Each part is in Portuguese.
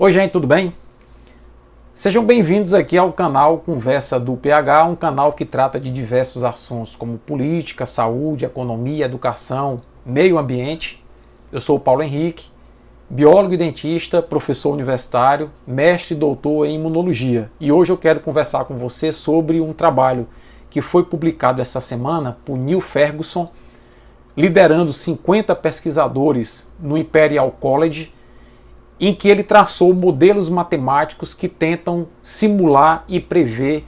Oi gente, tudo bem? Sejam bem-vindos aqui ao canal Conversa do PH, um canal que trata de diversos assuntos como política, saúde, economia, educação, meio ambiente. Eu sou o Paulo Henrique, biólogo e dentista, professor universitário, mestre e doutor em imunologia. E hoje eu quero conversar com você sobre um trabalho que foi publicado essa semana por Neil Ferguson, liderando 50 pesquisadores no Imperial College, em que ele traçou modelos matemáticos que tentam simular e prever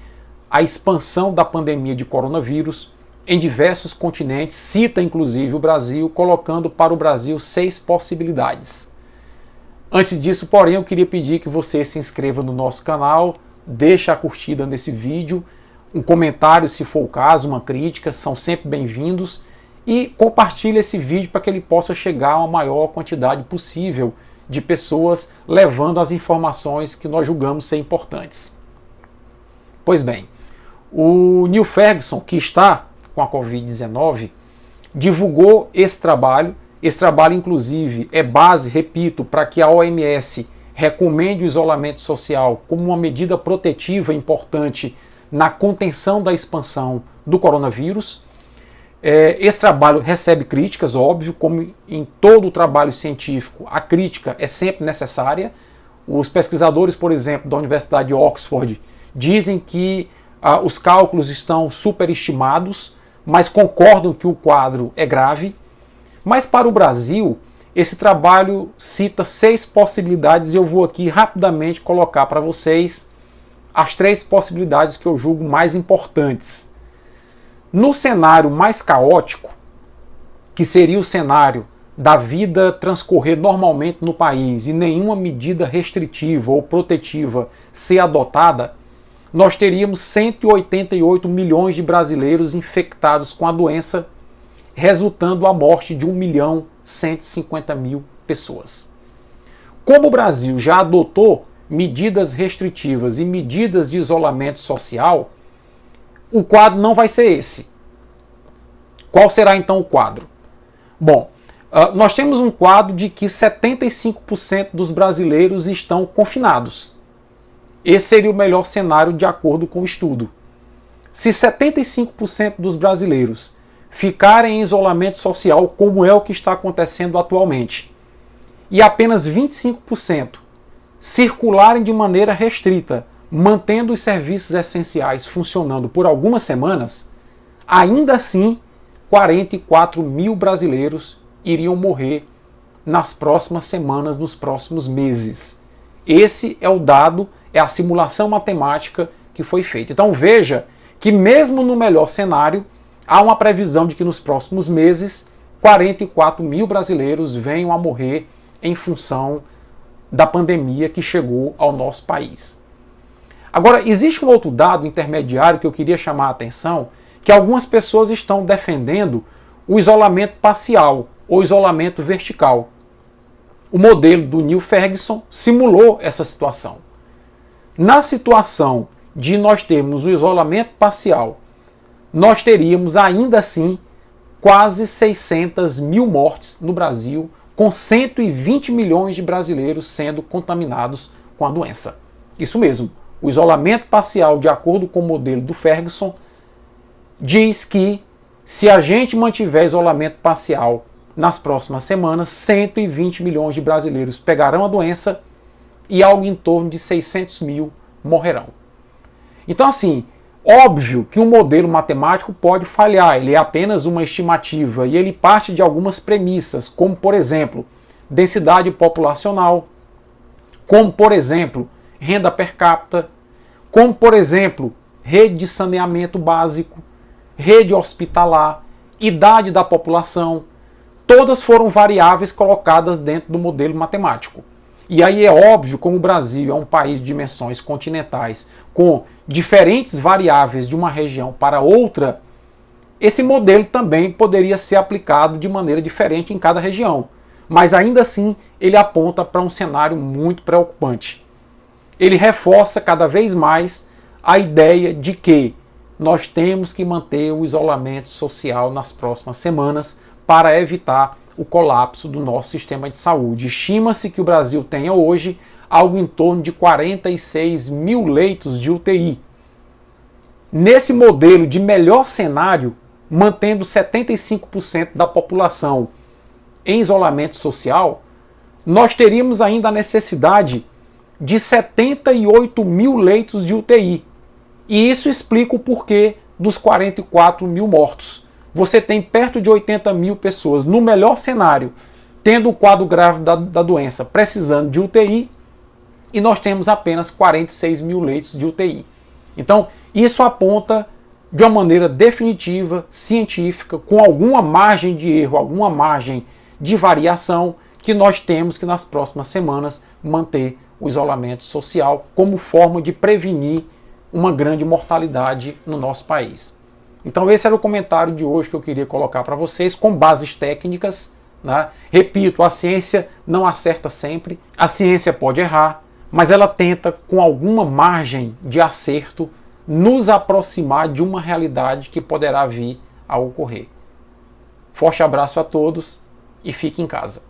a expansão da pandemia de coronavírus em diversos continentes, cita inclusive o Brasil, colocando para o Brasil 6 possibilidades. Antes disso, porém, eu queria pedir que você se inscreva no nosso canal, deixe a curtida nesse vídeo, um comentário se for o caso, uma crítica, são sempre bem-vindos, e compartilhe esse vídeo para que ele possa chegar a uma maior quantidade possível de pessoas, levando as informações que nós julgamos ser importantes. Pois bem, o Neil Ferguson, que está com a Covid-19, divulgou esse trabalho. Esse trabalho, inclusive, é base, repito, para que a OMS recomende o isolamento social como uma medida protetiva importante na contenção da expansão do coronavírus. Esse trabalho recebe críticas, óbvio, como em todo o trabalho científico, a crítica é sempre necessária. Os pesquisadores, por exemplo, da Universidade de Oxford, dizem que os cálculos estão superestimados, mas concordam que o quadro é grave. Mas para o Brasil, esse trabalho cita 6 possibilidades e eu vou aqui rapidamente colocar para vocês as 3 possibilidades que eu julgo mais importantes. No cenário mais caótico, que seria o cenário da vida transcorrer normalmente no país e nenhuma medida restritiva ou protetiva ser adotada, nós teríamos 188 milhões de brasileiros infectados com a doença, resultando a morte de 1.150.000 pessoas. Como o Brasil já adotou medidas restritivas e medidas de isolamento social, o quadro não vai ser esse. Qual será então o quadro? Bom, nós temos um quadro de que 75% dos brasileiros estão confinados. Esse seria o melhor cenário de acordo com o estudo. Se 75% dos brasileiros ficarem em isolamento social, como é o que está acontecendo atualmente, e apenas 25% circularem de maneira restrita, mantendo os serviços essenciais funcionando por algumas semanas, ainda assim 44 mil brasileiros iriam morrer nas próximas semanas, nos próximos meses. Esse é o dado, é a simulação matemática que foi feita. Então veja que mesmo no melhor cenário, há uma previsão de que nos próximos meses 44 mil brasileiros venham a morrer em função da pandemia que chegou ao nosso país. Agora, existe um outro dado intermediário que eu queria chamar a atenção, que algumas pessoas estão defendendo o isolamento parcial ou isolamento vertical. O modelo do Neil Ferguson simulou essa situação. Na situação de nós termos o isolamento parcial, nós teríamos ainda assim quase 600 mil mortes no Brasil, com 120 milhões de brasileiros sendo contaminados com a doença. Isso mesmo. O isolamento parcial, de acordo com o modelo do Ferguson, diz que se a gente mantiver isolamento parcial nas próximas semanas, 120 milhões de brasileiros pegarão a doença e algo em torno de 600 mil morrerão. Então, assim, óbvio que um modelo matemático pode falhar, ele é apenas uma estimativa e ele parte de algumas premissas, como, por exemplo, densidade populacional, como, por exemplo, renda per capita, como, por exemplo, rede de saneamento básico, rede hospitalar, idade da população, todas foram variáveis colocadas dentro do modelo matemático. E aí é óbvio, como o Brasil é um país de dimensões continentais, com diferentes variáveis de uma região para outra, esse modelo também poderia ser aplicado de maneira diferente em cada região. Mas ainda assim, ele aponta para um cenário muito preocupante. Ele reforça cada vez mais a ideia de que nós temos que manter o isolamento social nas próximas semanas para evitar o colapso do nosso sistema de saúde. Estima-se que o Brasil tenha hoje algo em torno de 46 mil leitos de UTI. Nesse modelo de melhor cenário, mantendo 75% da população em isolamento social, nós teríamos ainda a necessidade de 78 mil leitos de UTI. E isso explica o porquê dos 44 mil mortos. Você tem perto de 80 mil pessoas, no melhor cenário, tendo o quadro grave da doença, precisando de UTI, e nós temos apenas 46 mil leitos de UTI. Então, isso aponta de uma maneira definitiva, científica, com alguma margem de erro, alguma margem de variação, que nós temos que nas próximas semanas manter o isolamento social como forma de prevenir uma grande mortalidade no nosso país. Então esse era o comentário de hoje que eu queria colocar para vocês, com bases técnicas, né? Repito, a ciência não acerta sempre, a ciência pode errar, mas ela tenta, com alguma margem de acerto, nos aproximar de uma realidade que poderá vir a ocorrer. Forte abraço a todos e fique em casa.